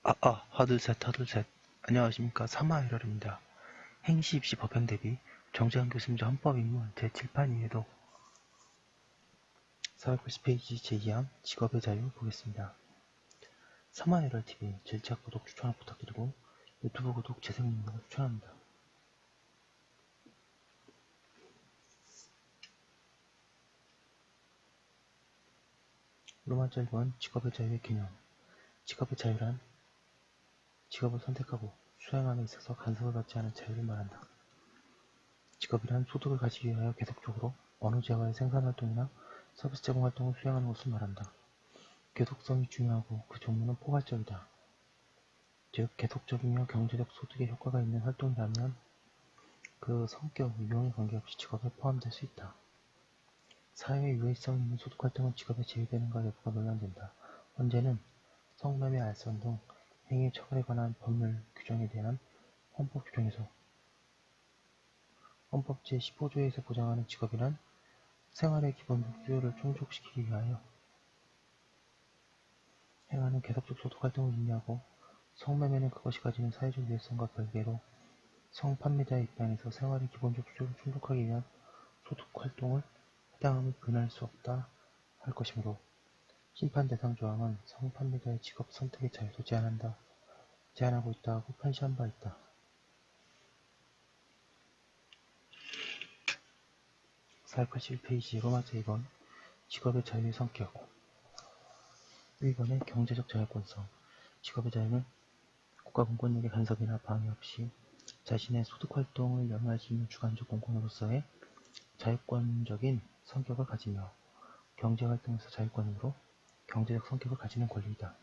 하둘셋. 안녕하십니까. 사마이럴입니다. 행시 입시 법현 대비 정재환 교수님자 헌법인문 제7판 이해도 480페이지 제2항 직업의 자유 보겠습니다. 사마이럴TV 절차 구독 추천 부탁드리고 유튜브 구독 재생 목록을 추천합니다. 로마자 1번 직업의 자유의 개념. 직업의 자유란 직업을 선택하고 수행함에 있어서 간섭을 받지 않은 자유를 말한다. 직업이란 소득을 가지기 위하여 계속적으로 어느 재화의 생산활동이나 서비스 제공 활동을 수행하는 것을 말한다. 계속성이 중요하고 그 종류는 포괄적이다. 즉, 계속적이며 경제적 소득에 효과가 있는 활동이라면 그 성격, 유형에 관계없이 직업에 포함될 수 있다. 사회에 유해성이 있는 소득활동은 직업에 제외되는가 여부가 논란된다. 헌재는 성매매, 알선 등 행위 처벌에 관한 법률 규정에 대한 헌법 규정에서 헌법 제15조에서 보장하는 직업이란 생활의 기본적 수요를 충족시키기 위하여 행하는 계속적 소득활동을 의미하고, 성매매는 그것이 가지는 사회적 유해성과 별개로 성판매자의 입장에서 생활의 기본적 수요를 충족하기 위한 소득활동을 해당함을 부인할 수 없다 할 것이므로, 심판 대상 조항은 성판매자의 직업 선택의 자유도 제한하고 있다고 판시한 바 있다. 481페이지 로마자 2번 직업의 자유의 성격. 1번의 경제적 자율권성. 직업의 자유는 국가 공권력의 간섭이나 방해 없이 자신의 소득활동을 영위할 수 있는 주관적 공권으로서의 자율권적인 성격을 가지며 경제활동에서 자율권으로 경제적 성격을 가지는 권리이다.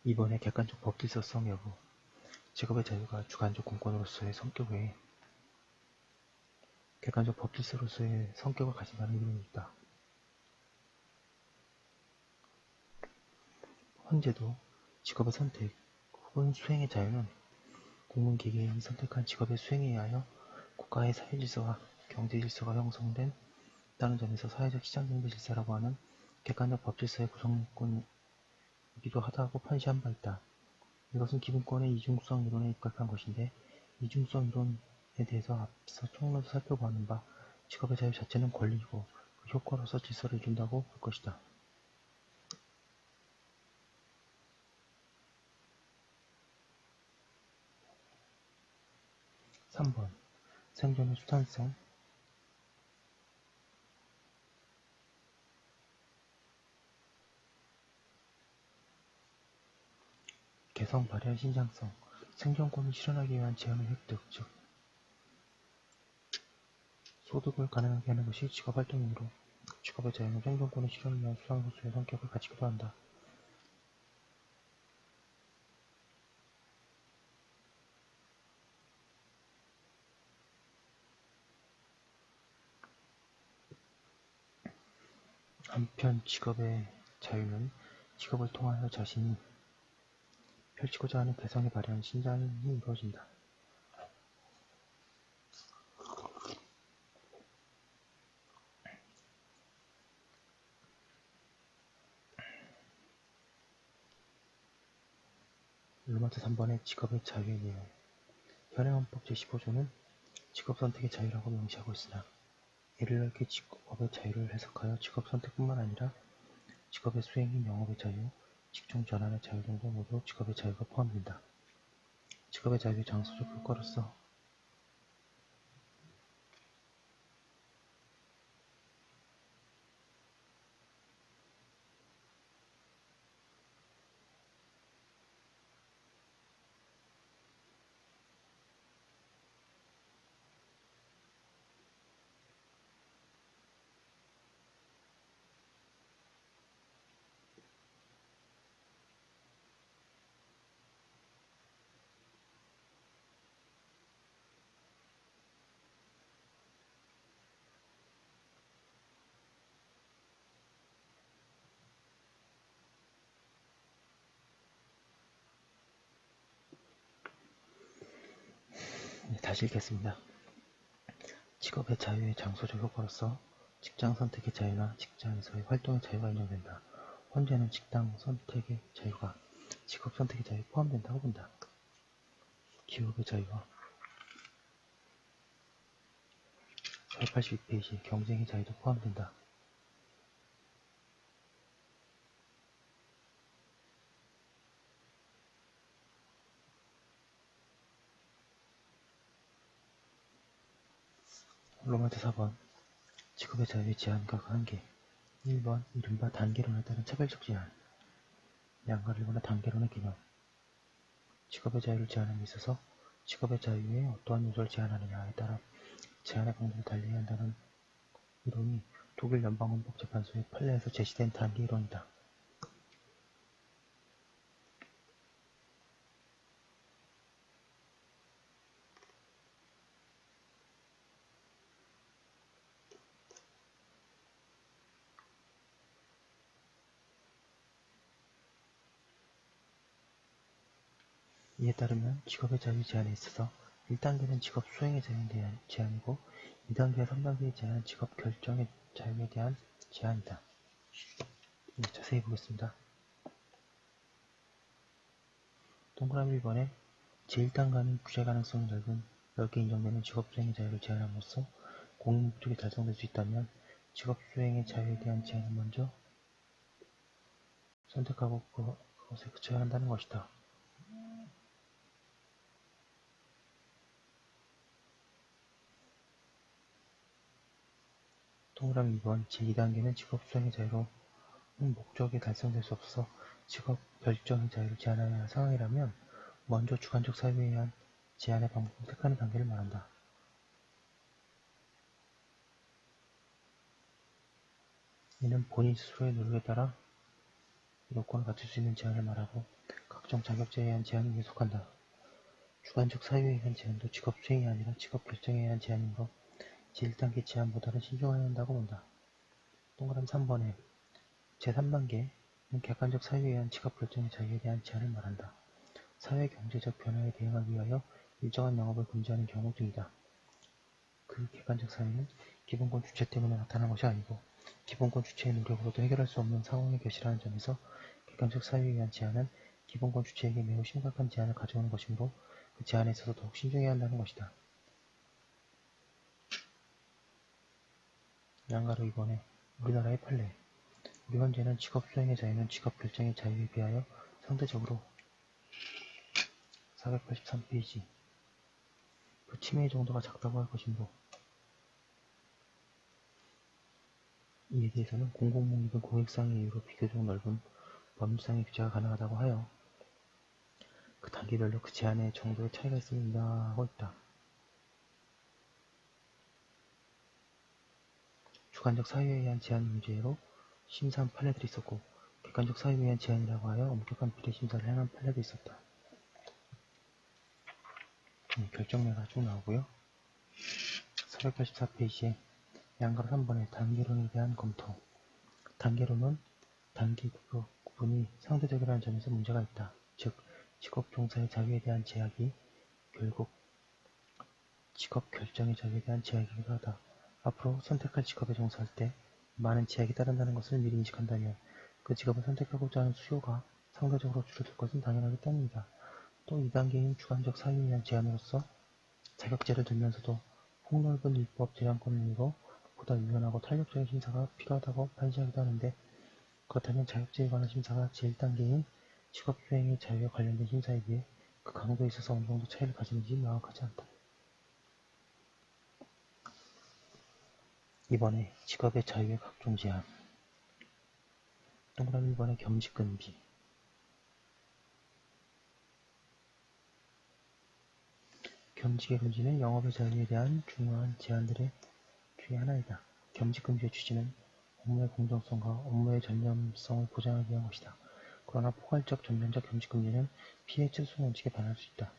이번에 객관적 법질서성 여부. 직업의 자유가 주관적 공권으로서의 성격 외에 객관적 법질서로서의 성격을 가진다는 이론이 있다. 헌재도 직업의 선택 혹은 수행의 자유는 공문기계인이 선택한 직업의 수행에 의하여 국가의 사회질서와 경제질서가 형성된 다는 점에서 사회적 시장경제 질서라고 하는 객관적 법질서의 구성권이기도 하다고 판시한 바 있다. 이것은 기본권의 이중성 이론에 입각한 것인데, 이중성 이론에 대해서 앞서 총론에서 살펴보는 바 직업의 자유 자체는 권리이고 그 효과로서 질서를 이룬다고 볼 것이다. (3번) 생존의 수단성. 개성, 발현, 신장성. 생존권을 실현하기 위한 재원의 획득, 즉 소득을 가능하게 하는 것이 직업활동이므로 직업의 자유는 생존권의 실현을 위한 수상소수의 성격을 가지기도 한다. 한편 직업의 자유는 직업을 통하여 자신이 펼치고자 하는 개성의 발현, 신장이 이루어진다. 로마자 3번의 직업의 자유의 내용. 현행헌법 제15조는 직업선택의 자유라고 명시하고 있으나, 이를 넓게 직업의 자유를 해석하여 직업선택뿐만 아니라 직업의 수행 및 영업의 자유, 직종 전환의 자유 등도 모두 직업의 자유가 포함된다. 직업의 자유의 장소적 효과로서 다시 읽겠습니다. 직업의 자유의 장소적 효과로서 직장 선택의 자유나 직장에서의 활동의 자유가 인정된다. 헌재는 직장 선택의 자유가 직업 선택의 자유에 포함된다고 본다. 기업의 자유와 482페이지 경쟁의 자유도 포함된다. 로마제 4번 직업의 자유의 제한과 한계 1번 이른바 단계론에 따른 차별적 제한 양가를 일거나 단계론의 개념 직업의 자유를 제한함에 있어서 직업의 자유에 어떠한 요소를 제한하느냐에 따라 제한의 강도를 달리해야 한다는 이론이 독일 연방헌법재판소의 판례에서 제시된 단계 이론이다. 이에 따르면 직업의 자유 제한에 있어서 1단계는 직업 수행의 자유에 대한 제한이고 2단계와 3단계의 제한은 직업 결정의 자유에 대한 제한이다. 자세히 보겠습니다. 동그라미 1번에 제1단계는 규제 가능성이 넓게 인정되는 직업 수행의 자유를 제한함으로써 공익 목적이 달성될 수 있다면 직업 수행의 자유에 대한 제한을 먼저 선택하고 그것에 그쳐야 한다는 것이다. 동그라미 2번 제2단계는 직업 수행의 자유로 목적이 달성될 수 없어서 직업 결정의 자유를 제한해야 할 상황이라면 먼저 주관적 사유에 의한 제한의 방법을 택하는 단계를 말한다. 이는 본인 스스로의 노력에 따라 요건을 갖출 수 있는 제한을 말하고 각종 자격제에 의한 제한에 속한다. 주관적 사유에 의한 제한도 직업 수행이 아니라 직업 결정에 의한 제한이므로 제1단계 제한보다는 신중해야 한다고 본다. 동그라미 3번에 제3단계는 객관적 사유에 의한 직업 결정의 자유에 대한 제한을 말한다. 사회 경제적 변화에 대응하기 위하여 일정한 영업을 금지하는 경우 등이다. 그 객관적 사유는 기본권 주체 때문에 나타난 것이 아니고 기본권 주체의 노력으로도 해결할 수 없는 상황의 것이라는 점에서 객관적 사유에 의한 제한은 기본권 주체에게 매우 심각한 제한을 가져오는 것이므로 그 제한에 있어서 더욱 신중해야 한다는 것이다. 양가로 2번에 우리나라의 판례 우리 헌재는 직업 수행의 자유는 직업 결정의 자유에 비하여 상대적으로 483페이지 그 침해의 정도가 작다고 할 것이므로 이에 대해서는 공공목익은 공익상의 이유로 비교적 넓은 법률상의 규제가 가능하다고 하여 그 단계별로 그 제한의 정도의 차이가 있음을 인정하고 있다. 주관적 사유에 의한 제한 문제로 심사한 판례들이 있었고 객관적 사유에 의한 제한이라고 하여 엄격한 비례심사를 행한 판례도 있었다. 결정례가 쭉 나오고요. 484페이지에 양가로 3번에 단계론에 대한 검토 단계론은 단계 구분이 상대적이라는 점에서 문제가 있다. 즉 직업 종사의 자유에 대한 제약이 결국 직업 결정의 자유에 대한 제약이기도 하다. 앞으로 선택할 직업에 종사할 때 많은 제약이 따른다는 것을 미리 인식한다면 그 직업을 선택하고자 하는 수요가 상대적으로 줄어들 것은 당연하기 때문이다. 또 2단계인 주관적 사유에 의한 제한으로서 자격제를 들면서도 폭넓은 입법 재량권을 이루고 보다 유연하고 탄력적인 심사가 필요하다고 판시하기도 하는데 그렇다면 자격제에 관한 심사가 제1단계인 직업수행의 자유에 관련된 심사에 비해 그 강도에 있어서 어느 정도 차이를 가지는지 명확하지 않다. 이번에 직업의 자유의 각종 제한 동그라미 1번의 겸직금지 겸직의 금지는 영업의 자유에 대한 중요한 제한들의 중에 하나이다. 겸직금지의 취지는 업무의 공정성과 업무의 전념성을 보장하기 위한 것이다. 그러나 포괄적 전면적 겸직금지는 피해 최소 원칙에 반할 수 있다.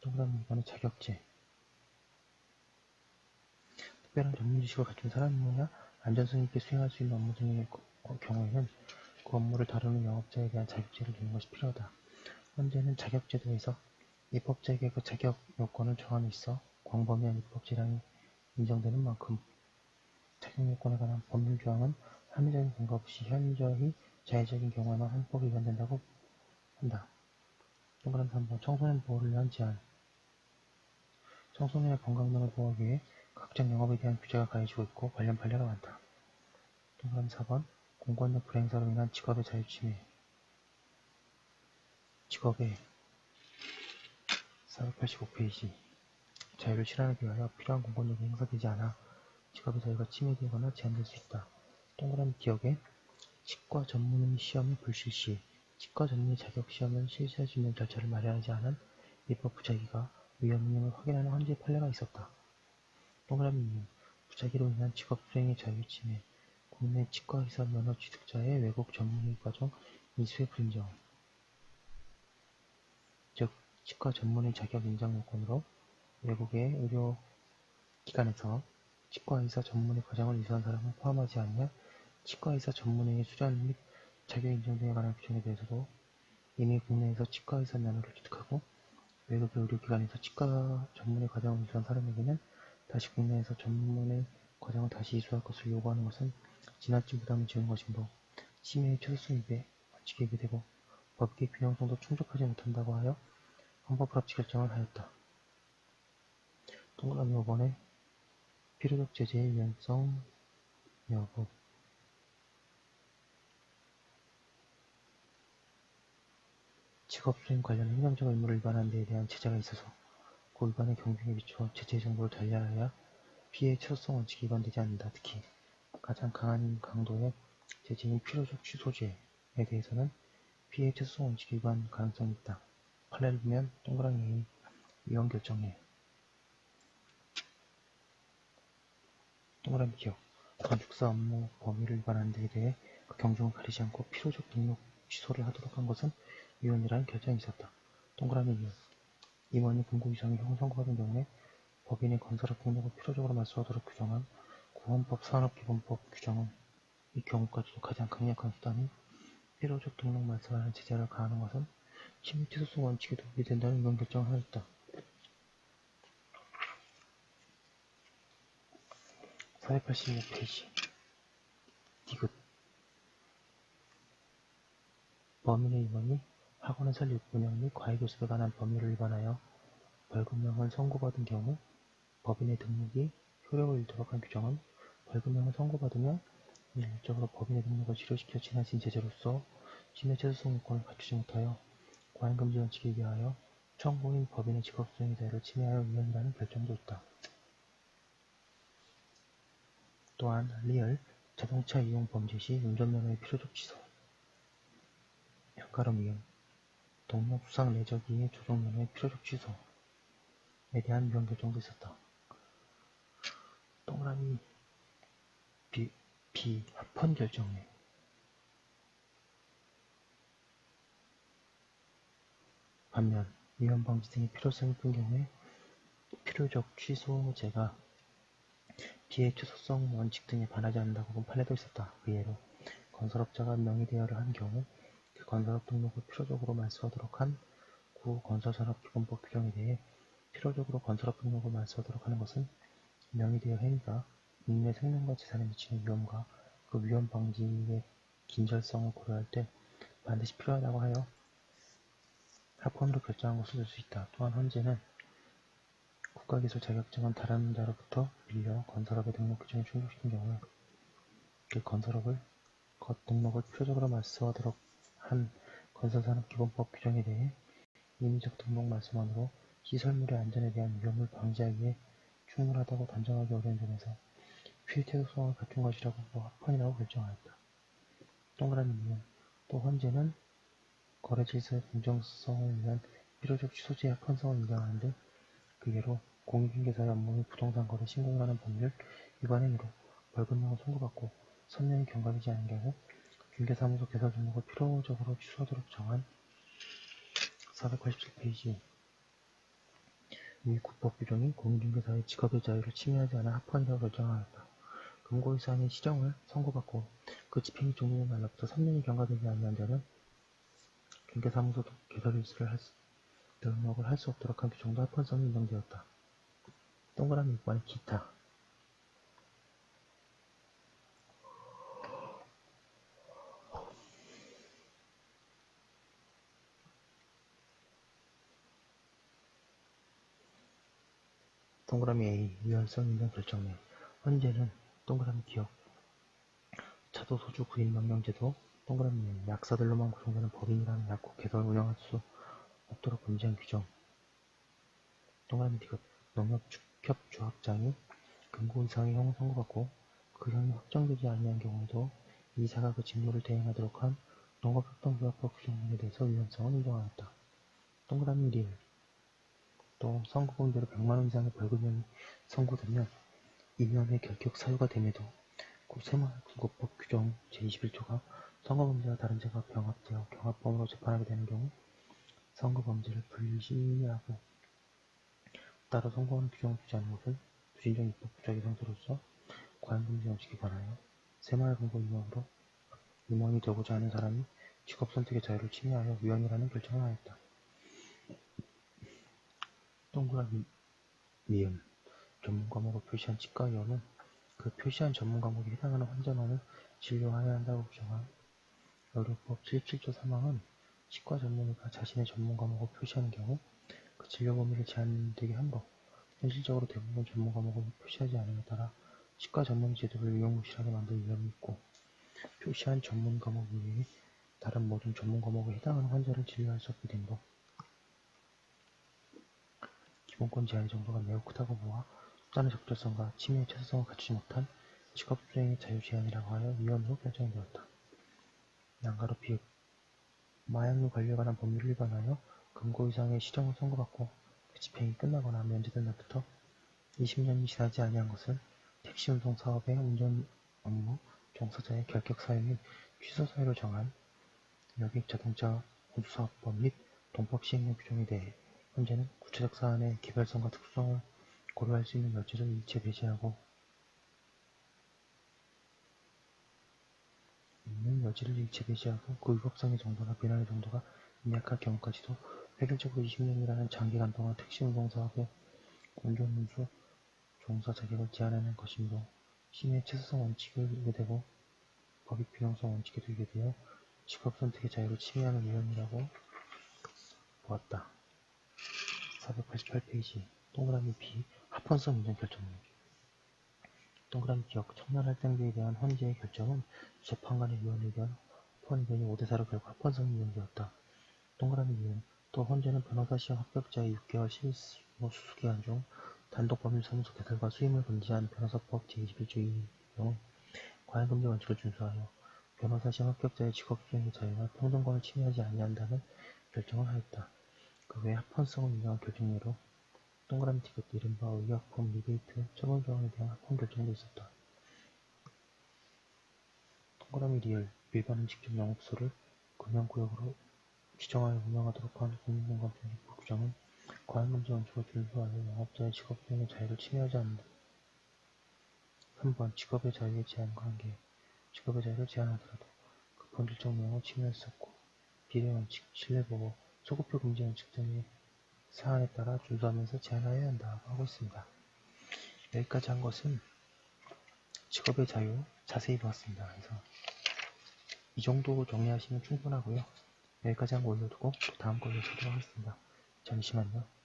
동그라미 2번의 자격제 특별한 전문 지식을 갖춘 사람이어야 안전성 있게 수행할 수 있는 업무 등의 경우에는 그 업무를 다루는 영업자에 대한 자격제를 두는 것이 필요하다. 헌재는 자격제도에서 입법자에게 그 자격 요건을 정함에 있어 광범위한 입법 재량이 인정되는 만큼 자격 요건에 관한 법률 조항은 합리적인 근거 없이 현저히 자의적인 경우에만 헌법이 위반된다고 한다. 동그라미 3번 청소년 보호를 위한 제한. 청소년의 건강 등을 보호하기 위해 각종 영업에 대한 규제가 가해지고 있고 관련 판례가 많다. 동그라미 4번 공권력 불행사로 인한 직업의 자유 침해. 직업의 485페이지 자유를 실현하기 위하여 필요한 공권력이 행사되지 않아 직업의 자유가 침해되거나 제한될 수 있다. 동그라미 기억에 치과 전문의 시험의 불실 시 치과 전문의 자격 시험을 실시할 수 있는 절차를 마련하지 않은 입법 부작위가 위헌임을 확인하는 헌재 판례가 있었다. 동그라미 2 부작위로 인한 직업 수행의 자유 침해 국내 치과의사 면허 취득자의 외국 전문의 과정 이수의 불인정. 즉 치과 전문의 자격 인정 요건으로 외국의 의료기관에서 치과의사 전문의 과정을 이수한 사람을 포함하지 않으며 치과의사 전문의의 수련 및 자격 인정 등에 관한 규정에 대해서도 이미 국내에서 치과의사 면허를 취득하고 외국의 의료기관에서 치과 전문의 과정을 이수한 사람에게는 다시 국내에서 전문의 과정을 다시 이수할 것을 요구하는 것은 지나친 부담을 지는 것이므로 침해의 최소성 위배 원칙에 위배되고 법규의 균형성도 충족하지 못한다고 하여 헌법불합치 결정을 하였다. 동그라미 5번에 필요적 제재의 유연성 여부. 직업수행 관련 행정적 의무를 위반한 데에 대한 제재가 있어서 그 위반의 경중에 비추어 제재 정도를 달리하여야 피해의 최소성 원칙이 위반되지 않는다. 특히 가장 강한 강도의 제재인 필요적 취소죄에 대해서는 피해의 최소성 원칙 위반 가능성이 있다. 판례를 보면 동그라미 A 위헌 결정에 동그라미 기억 건축사 업무 범위를 위반한 데에 대해 그 경중을 가리지 않고 필요적 등록 취소를 하도록 한 것은 위헌이라는 결정이 있었다. 동그라미 2 임원이 금고 이상의 형을 선고받은 경우에 법인의 건설업 등록을 필요적으로 말소하도록 규정한 구헌법 산업기본법 규정은 이 경우까지도 가장 강력한 수단인 필요적 등록 말소라는 제재를 가하는 것은 침해 취소성 원칙에도 위배된다는 위헌 결정을 하였다. 485페이지 디귿 범인의 임원이 학원을 설립, 운영 및 과외교습에 관한 법률을 위반하여 벌금형을 선고받은 경우 법인의 등록이 효력을 잃도록 한 규정은 벌금형을 선고받으며 일률적으로 법인의 등록을 취소시켜 지나친 제재로서 침해 최소성 요건을 갖추지 못하여 과잉금지 원칙에 의하여 청구인 법인의 직업수행의 자유를 침해하여 위헌이라는 결정도 있다. 또한 리얼 자동차 이용 범죄 시 운전면허의 필요적 취소, 현가름 위헌, 동력 수상 내적이의 조종면허의 필요적 취소에 대한 위헌 결정도 있었다. 동그라미 B 합헌 결정에 반면 위헌 방지 등의 필요성이 큰 경우에 필요적 취소제가 피해 취소성 원칙 등에 반하지 않는다고 본 판례도 있었다. 그 예로 건설업자가 명의대여를 한 경우 그 건설업 등록을 필요적으로 말소하도록 한 구건설산업기본법 규정에 대해 필요적으로 건설업 등록을 말소하도록 하는 것은 명의대여 행위가 인민의 생명과 재산에 미치는 위험과 그 위험 방지의 긴절성을 고려할 때 반드시 필요하다고 하여 합헌으로 결정한 것을 들 수 있다. 또한 헌재는 국가기술 자격증은 다른 자로부터 빌려 건설업의 등록 규정을 충족시킨 경우에 그 건설업을 등록을 필요적으로 말소하도록 한 건설산업기본법 규정에 대해 임의적 등록 말소만으로 시설물의 안전에 대한 위험을 방지하기에 충분하다고 단정하기 어려운 점에서 피해 최소성을 갖춘 것이라고 합헌이라고 결정하였다. 동그라미 2는 또 헌재는 거래질서의 공정성을 위한 필요적 취소제의 합헌성을 인정하는데 그 예로 공인중개사의 업무 및 부동산 거래 신고를 하는 법률 위반 행위로 벌금형을 선고받고 선명히 경과되지 않은 경우 중개사무소 개설 등록을 필요적으로 취소하도록 정한 487페이지 위 국법 규정이 공인중개사의 직업의 자유를 침해하지 않아 합헌이라고 결정하였다. 금고이사의 시정을 선고받고 그 집행이 종료된 날로부터 3년이 경과되지 아니한 자는 중개사무소 개설 일수를 등록을 할 수 없도록 한 규정도 합헌성이 인정되었다. 동그라미 6번에 기타. 동그라미 A. 유연성 인정 결정력. 현재는 동그라미 기억. 차도 소주 구인 명령제도. 동그라미 약사들로만 구성되는 법인이라는 약국 개설을 운영할 수 없도록 금지한 규정. 동그라미 D급. 농협 축협조합장이 금고 이상의 형을 선고받고 그 형이 확정되지 아니한 경우에도 이사가 그 직무를 대행하도록 한 농업협동조합법 규정에 대해서 유연성을 인정하였다. 동그라미 1. 또 선고범죄로 100만원 이상의 벌금이 선고되면 2년의 결격 사유가 됨에도 새마을금고법 규정 제21조가 선거범죄와 다른 죄가 병합되어 경합범으로 재판하게 되는 경우 선거범죄를 불시하고 따로 선고하는 규정을 두지 않은 것은 부진적 입법 부작위 상태로서 과잉금지 원칙에 관하여 새마을금고 임원이 되고자 하는 사람이 직업선택의 자유를 침해하여 위헌이라는 결정을 하였다. 동그라미 미음. 전문과목을 표시한 치과의원은 그 표시한 전문과목에 해당하는 환자만을 진료하여야 한다고 규정한 의료법 77조 3항은 치과 전문의가 자신의 전문과목을 표시하는 경우 그 진료 범위를 제한되게 함으로 현실적으로 대부분 전문과목을 표시하지 않음에 따라 치과 전문의 제도를 유용무실하게 만들 위험이 있고 표시한 전문과목 이외에 다른 모든 전문과목에 해당하는 환자를 진료할 수 없게 된 것. 기본권 제한의 정도가 매우 크다고 보아 수단의 적절성과 침해의 최소성을 갖추지 못한 직업수행의 자유 제한이라고 하여 위헌으로 결정되었다. 난가로 비읍. 마약류 관리에 관한 법률을 위반하여 금고 이상의 시정을 선고받고 그 집행이 끝나거나 면제된 날부터 20년이 지나지 아니한 것은 택시운송 사업의 운전 업무 종사자의 결격 사유 및 취소 사유를 정한 여객자동차 운수사업법 및 동법 시행령 규정에 대해 현재는 구체적 사안의 개별성과 특수성을 고려할 수 있는 여지를 일체 배제하고 그 위법성의 정도나 비난의 정도가 미약할 경우까지도 획일적으로 20년이라는 장기간 동안 택시운송사업의 운전운수 종사 자격을 제한하는 것이므로 심의 최소성 원칙을 위배되고 법익 필요성 원칙에도 위배되어 직업선택의 자유를 침해하는 위헌이라고 보았다. 488페이지 동그라미 B. 합헌성 인정 결정력. 동그라미 기억. 청년할당제에 대한 헌재의 결정은 재판관의 위헌 의견, 합헌 의견이 5대4로 결국 합헌성이 인정되었다. 동그라미 이은. 또 헌재는 변호사 시험 합격자의 6개월 실무 수수기간 중 단독법률사무소 개설과 수임을 금지한 변호사법 제21조 2의 경우 과잉금지 원칙을 준수하여 변호사 시험 합격자의 직업수행의 자유와 평등권을 침해하지 아니한다는 결정을 하였다. 그 외 합헌성을 인정한 결정 예로 동그라미 티켓 이른바 의약품 리베이트 처벌조항에 대한 합헌 결정도 있었다. 동그라미 리을. 일반 음식점 영업소를 금연구역으로 지정하여 운영하도록 한 국민공감정기법 규정은 과잉금지 원칙을 준수하여 영업자의 직업수행의 자유를 침해하지 않는다. 3번. 직업의 자유의 제한과 한계. 직업의 자유를 제한하더라도 급한 일정 내용을 침해할 수 없고 비례원칙, 신뢰보호, 소급표 금지 원칙 등의 사안에 따라 준수하면서 제한하여야 한다고 하고 있습니다. 여기까지 한 것은 직업의 자유 자세히 보았습니다. 그래서 이 정도 정리하시면 충분하고요. 여기까지 한 거 올려두고 다음 거 이어가도록 하겠습니다. 잠시만요.